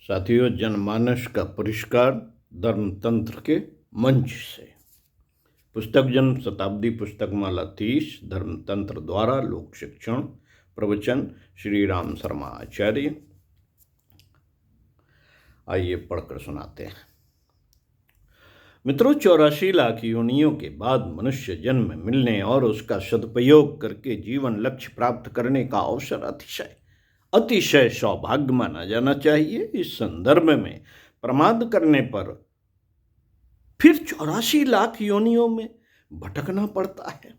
साथियों, जनमानस का परिष्कार धर्मतंत्र के मंच से। पुस्तक जन्म शताब्दी पुस्तकमाला 30 धर्मतंत्र द्वारा लोक शिक्षण प्रवचन श्री राम शर्मा आचार्य। आइए पढ़कर सुनाते हैं। मित्रों, 84 लाख योनियों के बाद मनुष्य जन्म मिलने और उसका सदुपयोग करके जीवन लक्ष्य प्राप्त करने का अवसर अतिशय सौभाग्य माना जाना चाहिए। इस संदर्भ में प्रमाद करने पर फिर 84 लाख योनियों में भटकना पड़ता है।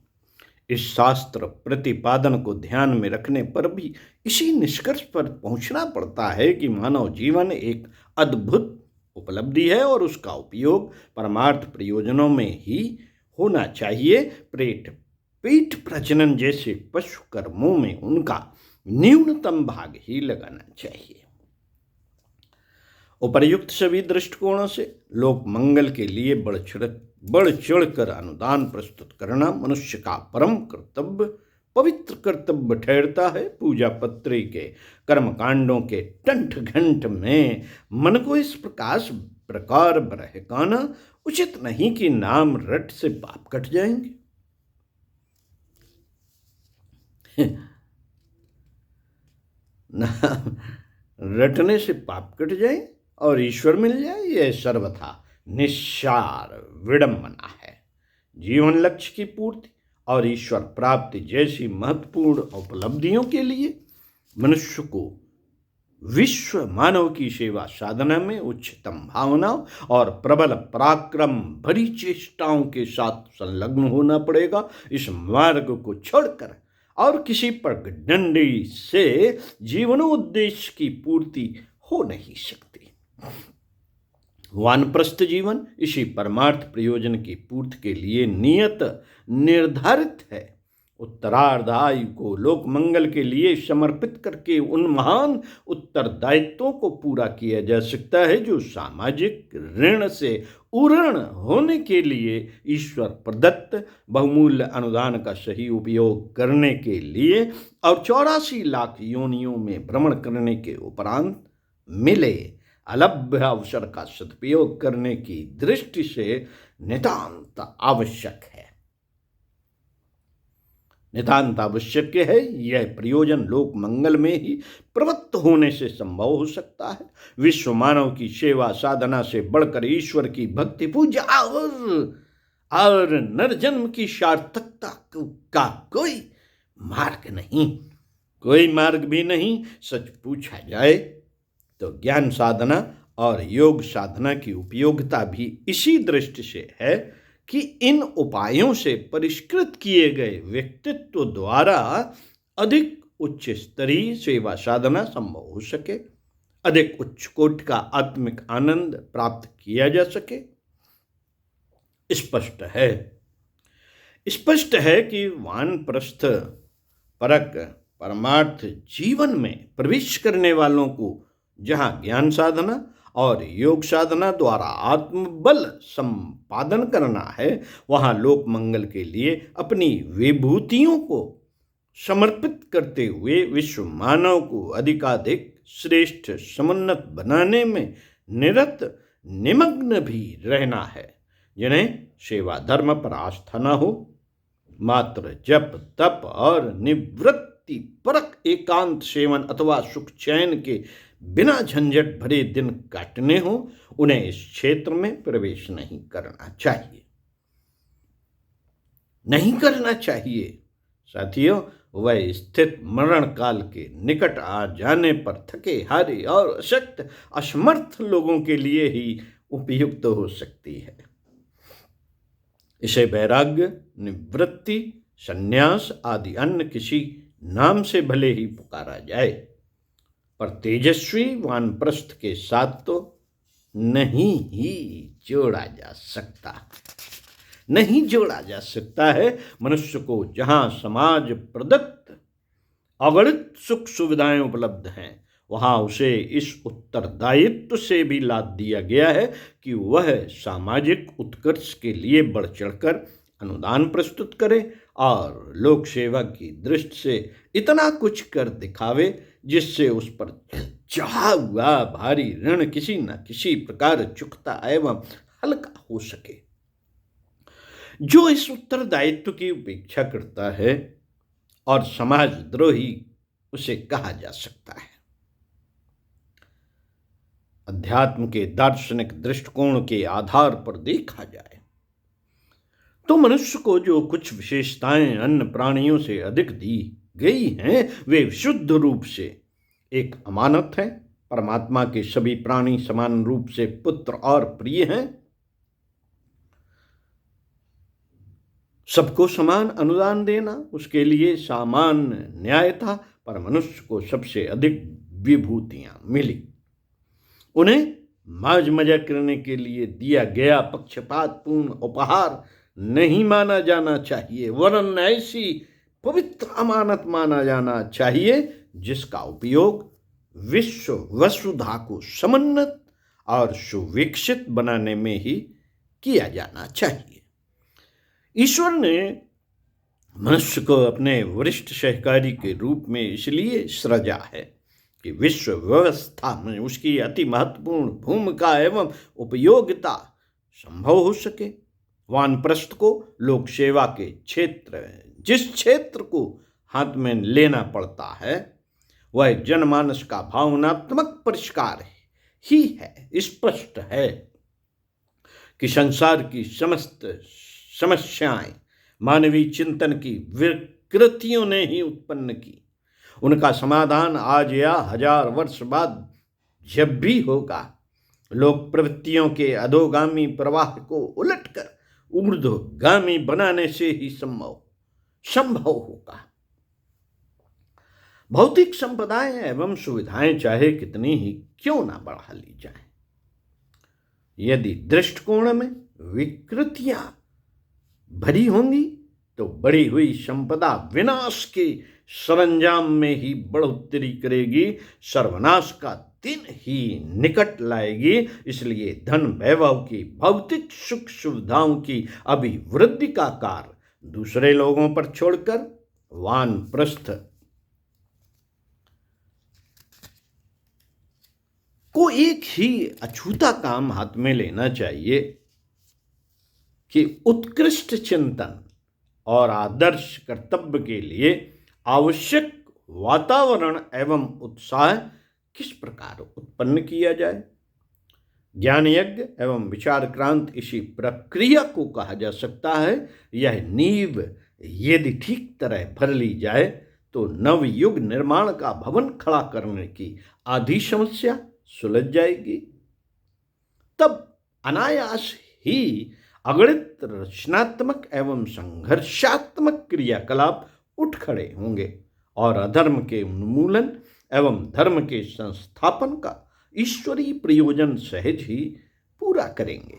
इस शास्त्र प्रतिपादन को ध्यान में रखने पर भी इसी निष्कर्ष पर पहुंचना पड़ता है कि मानव जीवन एक अद्भुत उपलब्धि है और उसका उपयोग परमार्थ प्रयोजनों में ही होना चाहिए। पीठ प्रजनन जैसे पशु कर्मों में उनका न्यूनतम भाग ही लगाना चाहिए। उपर्युक्त सभी दृष्टिकोणों से लोक मंगल के लिए बढ़ चढ़कर अनुदान प्रस्तुत करना मनुष्य का परम कर्तव्य, पवित्र कर्तव्य ठहरता है। पूजा पत्री के कर्मकांडों के टंठ घंट में मन को इस प्रकार बहकाना उचित नहीं कि नाम रट से पाप कट जाएंगे। नाम रटने से पाप कट जाए और ईश्वर मिल जाए, यह सर्वथा निस्सार विडंबना है। जीवन लक्ष्य की पूर्ति और ईश्वर प्राप्ति जैसी महत्वपूर्ण उपलब्धियों के लिए मनुष्य को विश्व मानव की सेवा साधना में उच्चतम भावनाओं और प्रबल पराक्रम भरी चेष्टाओं के साथ संलग्न होना पड़ेगा। इस मार्ग को छोड़कर और किसी पगडंडी से जीवनोद्देश्य की पूर्ति हो नहीं सकती। वानप्रस्थ जीवन इसी परमार्थ प्रयोजन की पूर्ति के लिए नियत निर्धारित है। उत्तरार्ध आयु को लोक मंगल के लिए समर्पित करके उन महान उत्तरदायित्वों को पूरा किया जा सकता है जो सामाजिक ऋण से उऋण होने के लिए ईश्वर प्रदत्त बहुमूल्य अनुदान का सही उपयोग करने के लिए और 84 लाख योनियों में भ्रमण करने के उपरांत मिले अलभ्य अवसर का सदुपयोग करने की दृष्टि से नितांत आवश्यक है। यह प्रयोजन लोक मंगल में ही प्रवृत्त होने से संभव हो सकता है। विश्व मानव की सेवा साधना से बढ़कर ईश्वर की भक्ति पूजा और नरजन्म की सार्थकता का कोई मार्ग भी नहीं। सच पूछा जाए तो ज्ञान साधना और योग साधना की उपयोगिता भी इसी दृष्टि से है कि इन उपायों से परिष्कृत किए गए व्यक्तित्व द्वारा अधिक उच्च स्तरीय सेवा साधना संभव हो सके, अधिक उच्च कोटि का आत्मिक आनंद प्राप्त किया जा सके। स्पष्ट है कि वानप्रस्थ परक परमार्थ जीवन में प्रवेश करने वालों को जहाँ ज्ञान साधना और योग साधना द्वारा आत्मबल संपादन करना है, वहाँ लोक मंगल के लिए अपनी विभूतियों को समर्पित करते हुए विश्व मानव को अधिकाधिक श्रेष्ठ समुन्नत बनाने में निमग्न भी रहना है। जिन्हें सेवा धर्म पर आस्था न हो, मात्र जप तप और निवृत्ति परक एकांत सेवन अथवा सुख चैन के बिना झंझट भरे दिन काटने हो, उन्हें इस क्षेत्र में प्रवेश नहीं करना चाहिए। साथियों, वह स्थित मरण काल के निकट आ जाने पर थके हारे और अशक्त असमर्थ लोगों के लिए ही उपयुक्त हो सकती है। इसे वैराग्य, निवृत्ति, संन्यास आदि अन्य किसी नाम से भले ही पुकारा जाए, पर तेजस्वी वानप्रस्थ के साथ तो नहीं जोड़ा जा सकता है। मनुष्य को जहाँ समाज प्रदत्त अगणित सुख सुविधाएं उपलब्ध हैं, वहाँ उसे इस उत्तरदायित्व से भी लाद दिया गया है कि वह सामाजिक उत्कर्ष के लिए बढ़ चढ़कर अनुदान प्रस्तुत करे और लोक सेवा की दृष्टि से इतना कुछ कर दिखावे जिससे उस पर चढ़ा हुआ भारी ऋण किसी न किसी प्रकार चुकता एवं हल्का हो सके। जो इस उत्तरदायित्व की उपेक्षा करता है और समाजद्रोही उसे कहा जा सकता है। अध्यात्म के दार्शनिक दृष्टिकोण के आधार पर देखा जाए तो मनुष्य को जो कुछ विशेषताएं अन्य प्राणियों से अधिक दी गई हैं, वे शुद्ध रूप से एक अमानत है। परमात्मा के सभी प्राणी समान रूप से पुत्र और प्रिय हैं। सबको समान अनुदान देना उसके लिए सामान्य न्याय था, पर मनुष्य को सबसे अधिक विभूतियां मिली। उन्हें मौज मजा करने के लिए दिया गया पक्षपातपूर्ण उपहार नहीं माना जाना चाहिए, वरन ऐसी पवित्र अमानत माना जाना चाहिए जिसका उपयोग विश्व वसुधा को समुन्नत और सुविकसित बनाने में ही किया जाना चाहिए। ईश्वर ने मनुष्य को अपने वरिष्ठ सहकारी के रूप में इसलिए सृजा है कि विश्व व्यवस्था में उसकी अति महत्वपूर्ण भूमिका एवं उपयोगिता संभव हो सके। वानप्रस्थ को लोक सेवा के जिस क्षेत्र को हाथ में लेना पड़ता है, वह जनमानस का भावनात्मक परिष्कार ही है। स्पष्ट है कि संसार की समस्त समस्याएं मानवीय चिंतन की विकृतियों ने ही उत्पन्न की। उनका समाधान आज या 1000 वर्ष बाद जब भी होगा, लोक प्रवृत्तियों के अधोगामी प्रवाह को उलटकर ऊर्ध्वगामी बनाने से ही संभव होगा। भौतिक संपदाएं एवं सुविधाएं चाहे कितनी ही क्यों ना बढ़ा ली जाएं, यदि दृष्टिकोण में विकृतियां भरी होंगी तो बढ़ी हुई संपदा विनाश के सरंजाम में ही बढ़ोतरी करेगी, सर्वनाश का दिन ही निकट लाएगी। इसलिए धन वैभव की भौतिक सुख सुविधाओं की अभिवृद्धि का कार्य दूसरे लोगों पर छोड़कर वानप्रस्थ को एक ही अछूता काम हाथ में लेना चाहिए कि उत्कृष्ट चिंतन और आदर्श कर्तव्य के लिए आवश्यक वातावरण एवं उत्साह किस प्रकार उत्पन्न किया जाए। ज्ञान यज्ञ एवं विचार क्रांत इसी प्रक्रिया को कहा जा सकता है। यह नींव यदि ठीक तरह भर ली जाए तो नवयुग निर्माण का भवन खड़ा करने की आधी समस्या सुलझ जाएगी। तब अनायास ही अगणित रचनात्मक एवं संघर्षात्मक क्रियाकलाप उठ खड़े होंगे और अधर्म के उन्मूलन एवं धर्म के संस्थापन का ईश्वरीय प्रयोजन सहज ही पूरा करेंगे।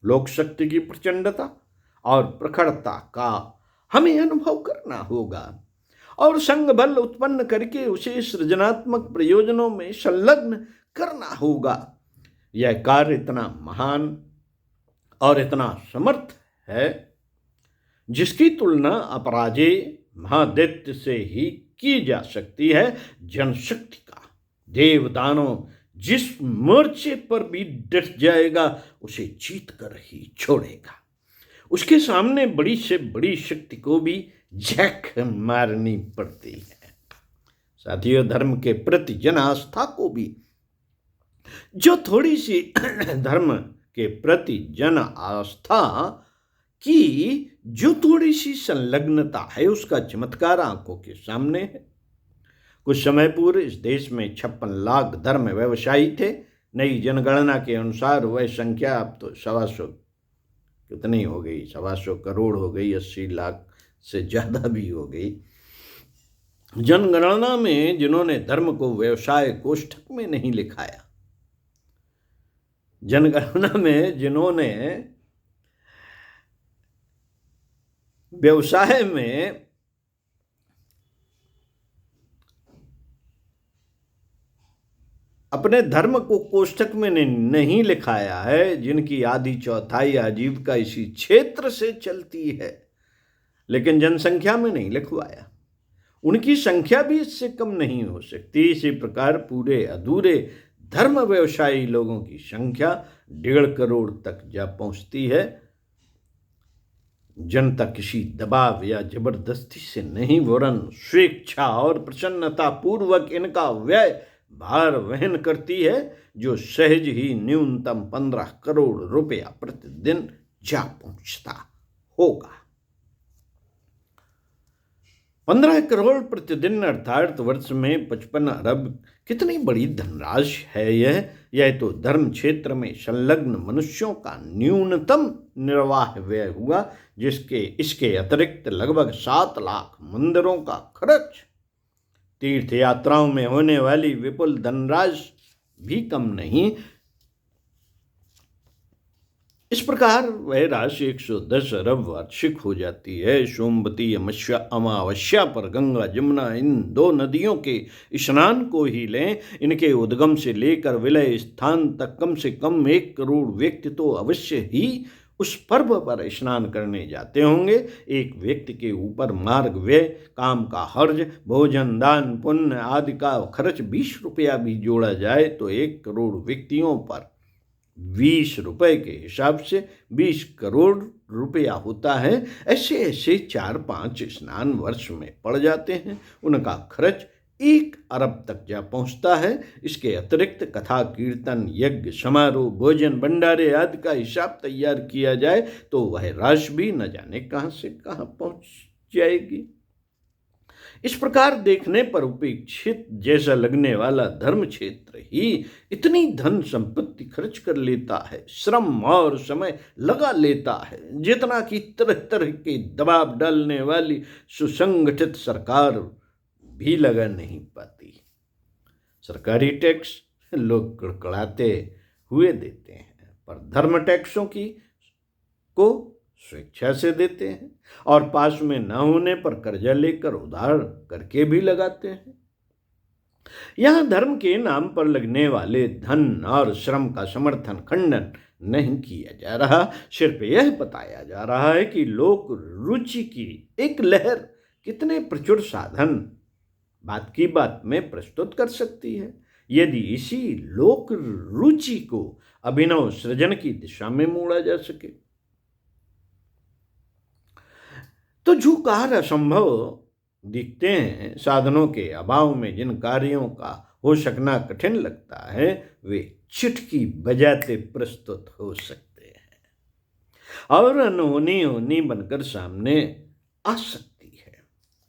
लोक शक्ति की प्रचंडता और प्रखरता का हमें अनुभव करना होगा और संघ बल उत्पन्न करके उसे सृजनात्मक प्रयोजनों में संलग्न करना होगा। यह कार्य इतना महान और इतना समर्थ है जिसकी तुलना अपराजेय महादैत्य से ही की जा सकती है। जनशक्ति का देवदानव जिस मोर्चे पर भी डट जाएगा उसे जीत कर ही छोड़ेगा। उसके सामने बड़ी से बड़ी शक्ति को भी झक मारनी पड़ती है। साथियों, धर्म के प्रति जन आस्था को भी जो थोड़ी सी धर्म के प्रति जन आस्था की जो थोड़ी सी संलग्नता है, उसका चमत्कार आंखों के सामने है। कुछ समय पूर्व इस देश में 56 लाख धर्म व्यवसायी थे। नई जनगणना के अनुसार वह संख्या अब तो 125 कितनी हो गई, 125 करोड़ हो गई, 80 लाख से ज़्यादा भी हो गई। जनगणना में जिन्होंने धर्म को व्यवसाय कोष्ठक में नहीं लिखाया, जनगणना में जिन्होंने व्यवसाय में अपने धर्म को कोष्ठक में नहीं लिखाया है, जिनकी आधी चौथाई आजीविका इसी क्षेत्र से चलती है, लेकिन जनसंख्या में नहीं लिखवाया, उनकी संख्या भी इससे कम नहीं हो सकती। इसी प्रकार पूरे अधूरे धर्म व्यवसायी लोगों की संख्या 1.5 करोड़ तक जा पहुंचती है। जनता किसी दबाव या जबरदस्ती से नहीं, वरन स्वेच्छा और प्रसन्नता पूर्वक इनका व्यय भार वहन करती है, जो सहज ही न्यूनतम 15 करोड़ रुपया प्रतिदिन जा पहुंचता होगा। 15 करोड़ प्रतिदिन अर्थात वर्ष में 55 अरब कितनी बड़ी धनराशि है यह तो धर्म क्षेत्र में संलग्न मनुष्यों का न्यूनतम निर्वाह व्यय हुआ, इसके अतिरिक्त लगभग 7 लाख मंदिरों का खर्च, तीर्थ यात्राओं में होने वाली विपुल धनराशि भी कम नहीं। इस प्रकार वह राशि 110 अरब वार्षिक हो जाती है। सोमवती अमावस्या पर गंगा जमुना इन 2 नदियों के स्नान को ही लें, इनके उद्गम से लेकर विलय स्थान तक कम से कम 1 करोड़ व्यक्ति तो अवश्य ही उस पर्व पर स्नान करने जाते होंगे। एक व्यक्ति के ऊपर मार्ग व्यय, काम का हर्ज, भोजन, दान, पुण्य आदि का खर्च 20 रुपया भी जोड़ा जाए तो 1 करोड़ व्यक्तियों पर 20 रुपए के हिसाब से 20 करोड़ रुपया होता है। ऐसे ऐसे 4-5 स्नान वर्ष में पड़ जाते हैं। उनका खर्च 1 अरब तक जा पहुंचता है। इसके अतिरिक्त कथा, कीर्तन, यज्ञ, समारोह, भोजन, भंडारे आदि का हिसाब तैयार किया जाए तो वह राशि भी न जाने कहां से कहां पहुंच जाएगी। इस प्रकार देखने पर उपेक्षित जैसा लगने वाला धर्म क्षेत्र ही इतनी धन संपत्ति खर्च कर लेता है, श्रम और समय लगा लेता है, जितना कि तरह तरह के दबाव डालने वाली सुसंगठित सरकार भी लगा नहीं पाती। सरकारी टैक्स लोग कड़कड़ाते हुए देते हैं, पर धर्म टैक्सों को स्वेच्छा से देते हैं और पास में न होने पर कर्जा लेकर उधार करके भी लगाते हैं। यहां धर्म के नाम पर लगने वाले धन और श्रम का समर्थन खंडन नहीं किया जा रहा, सिर्फ यह बताया जा रहा है कि लोक रुचि की एक लहर कितने प्रचुर साधन बात की बात में प्रस्तुत कर सकती है। यदि इसी लोक रुचि को अभिनव सृजन की दिशा में मोड़ा जा सके तो जो कार्य असंभव दिखते हैं, साधनों के अभाव में जिन कार्यों का हो सकना कठिन लगता है, वे चुटकी बजाते प्रस्तुत हो सकते हैं और अनहोनी होनी बनकर सामने आ सकती है।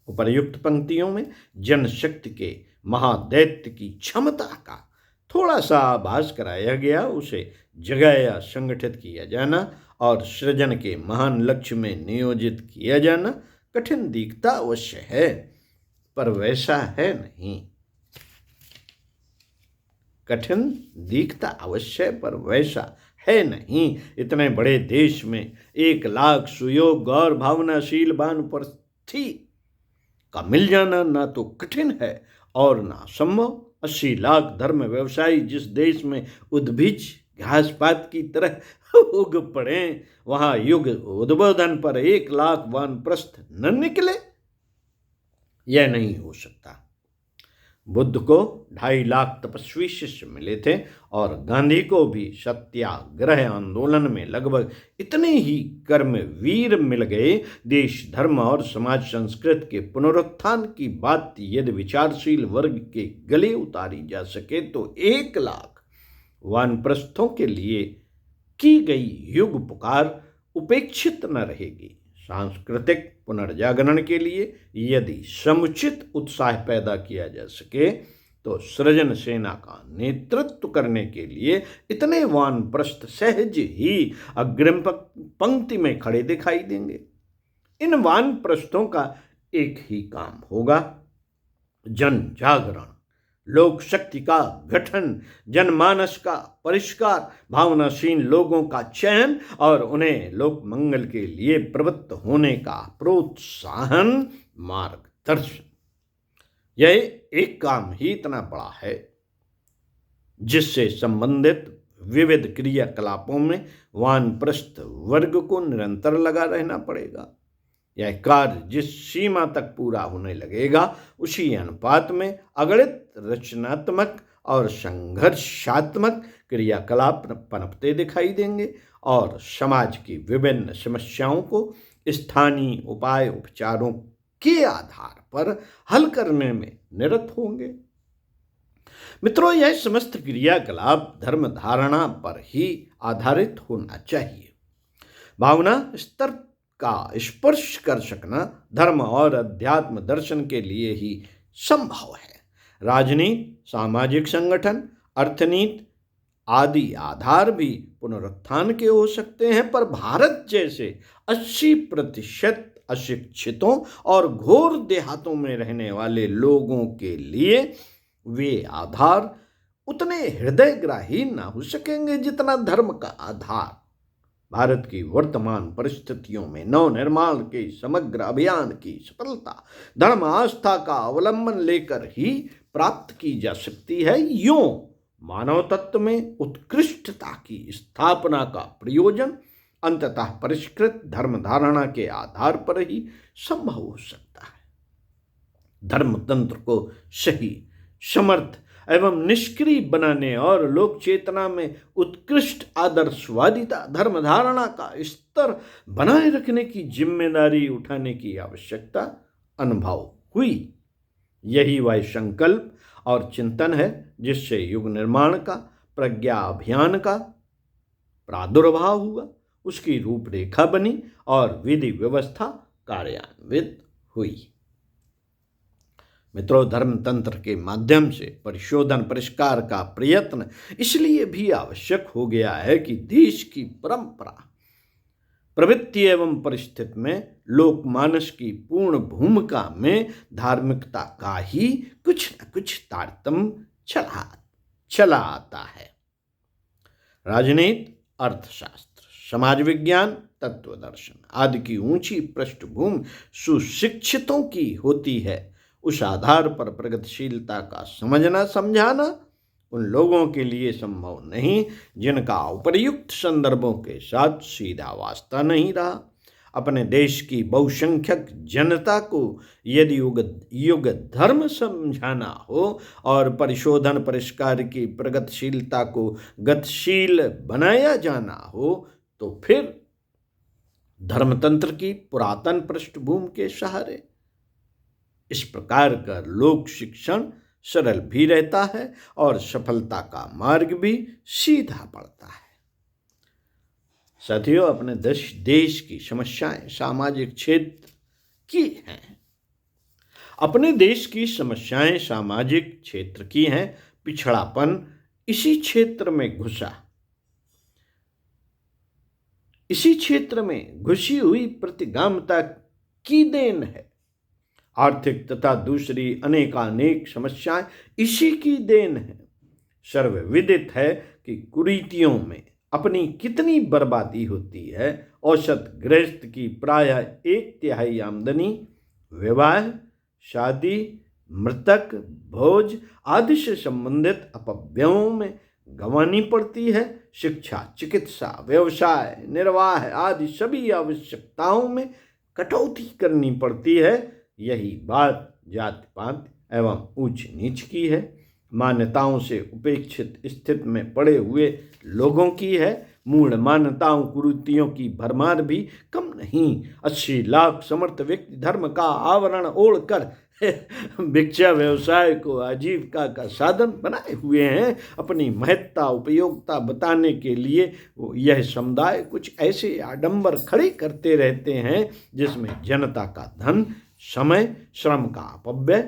उपर्युक्त पंक्तियों में जनशक्ति के महादैत्य की क्षमता का थोड़ा सा आभास कराया गया। उसे जगाया, संगठित किया जाना और सृजन के महान लक्ष्य में नियोजित किया जाना कठिन दिखता अवश्य है, पर वैसा है नहीं। कठिन दिखता अवश्य पर वैसा है नहीं। इतने बड़े देश में 1 लाख सुयोग और भावनाशील वानप्रस्थी का मिल जाना ना तो कठिन है और ना संभव। 80 लाख धर्म व्यवसायी जिस देश में उद्भिज घास पात की तरह उग पड़े, वहां युग उद्बोधन पर 1 लाख वानप्रस्थ न निकले, यह नहीं हो सकता। बुद्ध को 2.5 लाख तपस्वी शिष्य मिले थे और गांधी को भी सत्याग्रह आंदोलन में लगभग इतने ही कर्मवीर मिल गए। देश, धर्म और समाज संस्कृति के पुनरुत्थान की बात यदि विचारशील वर्ग के गले उतारी जा सके तो 1 लाख वानप्रस्थों के लिए की गई युग पुकार उपेक्षित न रहेगी। सांस्कृतिक पुनर्जागरण के लिए यदि समुचित उत्साह पैदा किया जा सके तो सृजन सेना का नेतृत्व करने के लिए इतने वानप्रस्थ सहज ही अग्रिम पंक्ति में खड़े दिखाई देंगे। इन वानप्रस्थों का एक ही काम होगा, जन जागरण, लोक शक्ति का गठन, जनमानस का परिष्कार, भावनाशीन लोगों का चयन और उन्हें लोक मंगल के लिए प्रवृत्त होने का प्रोत्साहन, मार्गदर्शन। यह एक काम ही इतना बड़ा है जिससे संबंधित विविध क्रियाकलापों में वानप्रस्थ वर्ग को निरंतर लगा रहना पड़ेगा। यह कार्य जिस सीमा तक पूरा होने लगेगा उसी अनुपात में अगणित रचनात्मक और संघर्षात्मक क्रियाकलाप पनपते दिखाई देंगे और समाज की विभिन्न समस्याओं को स्थानीय उपाय उपचारों के आधार पर हल करने में निरत होंगे। मित्रों, यह समस्त क्रियाकलाप धर्म धारणा पर ही आधारित होना चाहिए। भावना स्तर का स्पर्श कर सकना धर्म और अध्यात्म दर्शन के लिए ही संभव है। राजनीति, सामाजिक संगठन, अर्थनीति आदि आधार भी पुनरुत्थान के हो सकते हैं, पर भारत जैसे 80% अशिक्षितों और घोर देहातों में रहने वाले लोगों के लिए वे आधार उतने हृदयग्राही ना हो सकेंगे जितना धर्म का आधार। भारत की वर्तमान परिस्थितियों में नवनिर्माण के समग्र अभियान की सफलता धर्म आस्था का अवलंबन लेकर ही प्राप्त की जा सकती है। यूं मानव तत्व में उत्कृष्टता की स्थापना का प्रयोजन अंततः परिष्कृत धर्म धारणा के आधार पर ही संभव हो सकता है। धर्म तंत्र को सही, समर्थ एवं निष्क्रिय बनाने और लोक चेतना में उत्कृष्ट आदर्शवादिता धर्म धारणा का स्तर बनाए रखने की जिम्मेदारी उठाने की आवश्यकता अनुभव हुई। यही वह संकल्प और चिंतन है जिससे युग निर्माण का प्रज्ञा अभियान का प्रादुर्भाव हुआ, उसकी रूपरेखा बनी और विधि व्यवस्था कार्यान्वित हुई। मित्रों, धर्म तंत्र के माध्यम से परिशोधन परिष्कार का प्रयत्न इसलिए भी आवश्यक हो गया है कि देश की परंपरा, प्रवृत्ति एवं परिस्थिति में लोकमानस की पूर्ण भूमिका में धार्मिकता का ही कुछ न कुछ तारतम्य चला आता है। राजनीति, अर्थशास्त्र, समाज विज्ञान, तत्व दर्शन आदि की ऊंची पृष्ठभूमि सुशिक्षितों की होती है। उस आधार पर प्रगतिशीलता का समझना समझाना उन लोगों के लिए संभव नहीं जिनका उपर्युक्त संदर्भों के साथ सीधा वास्ता नहीं रहा। अपने देश की बहुसंख्यक जनता को यदि युग धर्म समझाना हो और परिशोधन परिष्कार की प्रगतिशीलता को गतिशील बनाया जाना हो तो फिर धर्मतंत्र की पुरातन पृष्ठभूमि के सहारे। इस प्रकार का लोक शिक्षण सरल भी रहता है और सफलता का मार्ग भी सीधा पड़ता है। साथियों, अपने देश की समस्याएं सामाजिक क्षेत्र की हैं। अपने देश की समस्याएं सामाजिक क्षेत्र की हैं। पिछड़ापन इसी क्षेत्र में घुसा, इसी क्षेत्र में घुसी हुई प्रतिगामिता की देन है। आर्थिक तथा दूसरी अनेकानेक समस्याएं इसी की देन है। सर्वविदित है कि कुरीतियों में अपनी कितनी बर्बादी होती है। औसत गृहस्थ की प्रायः 1/3 आमदनी विवाह, शादी, मृतक, भोज आदि से संबंधित अपव्ययों में गंवानी पड़ती है। शिक्षा, चिकित्सा, व्यवसाय, निर्वाह आदि सभी आवश्यकताओं में कटौती करनी पड़ती है। यही बात जाति पात एवं ऊंच नीच की है, मान्यताओं से उपेक्षित स्थिति में पड़े हुए लोगों की है। मूल मान्यताओं कुरीतियों की भरमार भी कम नहीं। 80 लाख समर्थ व्यक्ति धर्म का आवरण ओढ़कर भिक्षा व्यवसाय को आजीविका का साधन बनाए हुए हैं। अपनी महत्ता उपयोगिता बताने के लिए यह समुदाय कुछ ऐसे आडंबर खड़े करते रहते हैं जिसमें जनता का धन, समय, श्रम का अपव्यय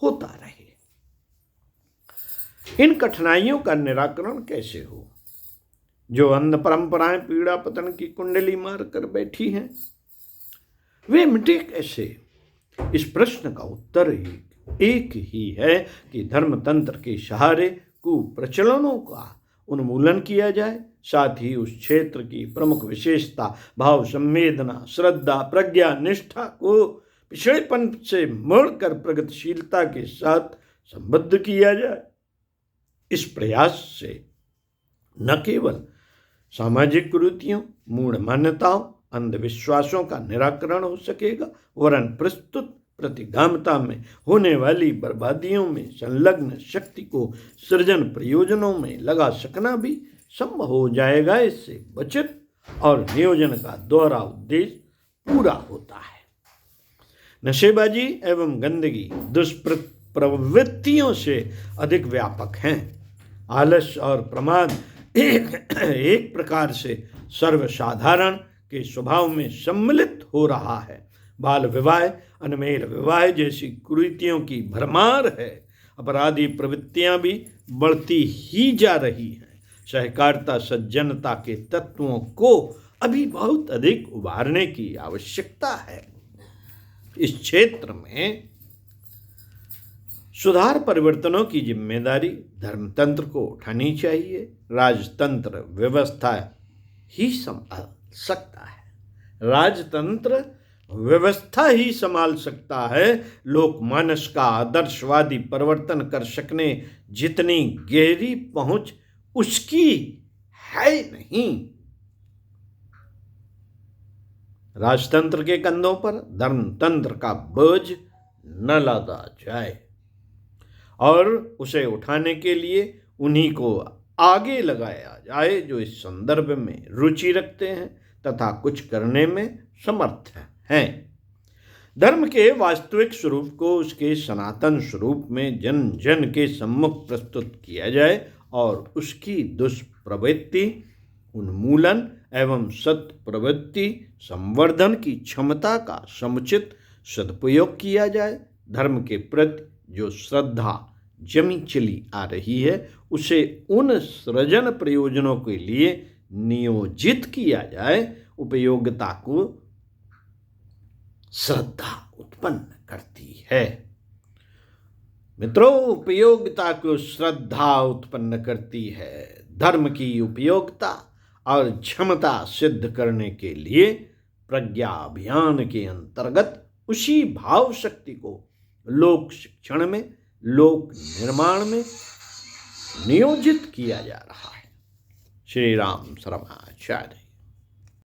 होता रहे। इन कठिनाइयों का निराकरण कैसे हो? जो अंध परंपराएं पीड़ा पतन की कुंडली मार कर बैठी हैं, वे मिटे कैसे? इस प्रश्न का उत्तर एक ही है कि धर्म तंत्र के सहारे कुप्रचलनों का उन्मूलन किया जाए। साथ ही उस क्षेत्र की प्रमुख विशेषता भाव, संवेदना, श्रद्धा, प्रज्ञा, निष्ठा को पिछड़ेपन से मोड़कर प्रगतिशीलता के साथ संबद्ध किया जाए। इस प्रयास से न केवल सामाजिक कुरीतियों, मूढ़ मान्यताओं अंधविश्वासों का निराकरण हो सकेगा, वरन प्रस्तुत प्रतिगामिता में होने वाली बर्बादियों में संलग्न शक्ति को सृजन प्रयोजनों में लगा सकना भी संभव हो जाएगा। इससे बचत और नियोजन का दोहरा उद्देश्य पूरा होता है। नशेबाजी एवं गंदगी दुष्प्रवृत्तियों से अधिक व्यापक हैं। आलस्य और प्रमाद एक प्रकार से सर्वसाधारण के स्वभाव में सम्मिलित हो रहा है। बाल विवाह, अनमेल विवाह जैसी कुरीतियों की भरमार है। अपराधी प्रवृत्तियां भी बढ़ती ही जा रही हैं। सहकारिता सज्जनता के तत्वों को अभी बहुत अधिक उभारने की आवश्यकता है। इस क्षेत्र में सुधार परिवर्तनों की जिम्मेदारी धर्मतंत्र को उठानी चाहिए। राजतंत्र व्यवस्था ही संभाल सकता है। राजतंत्र व्यवस्था ही संभाल सकता है। लोकमानस का आदर्शवादी परिवर्तन कर सकने जितनी गहरी पहुंच उसकी है नहीं। राजतंत्र के कंधों पर धर्मतंत्र का बोझ न लादा जाए और उसे उठाने के लिए उन्हीं को आगे लगाया जाए जो इस संदर्भ में रुचि रखते हैं तथा कुछ करने में समर्थ हैं। धर्म के वास्तविक स्वरूप को उसके सनातन स्वरूप में जन जन के सम्मुख प्रस्तुत किया जाए और उसकी दुष्प्रवृत्ति उन्मूलन एवं सत्प्रवृत्ति संवर्धन की क्षमता का समुचित सदुपयोग किया जाए। धर्म के प्रति जो श्रद्धा जमी चली आ रही है उसे उन सृजन प्रयोजनों के लिए नियोजित किया जाए। उपयोगिता को श्रद्धा उत्पन्न करती है। मित्रों, उपयोगिता को श्रद्धा उत्पन्न करती है। धर्म की उपयोगिता और क्षमता सिद्ध करने के लिए प्रज्ञा अभियान के अंतर्गत उसी भाव शक्ति को लोक शिक्षण में, लोक निर्माण में नियोजित किया जा रहा है। श्री राम शर्मा आचार्य।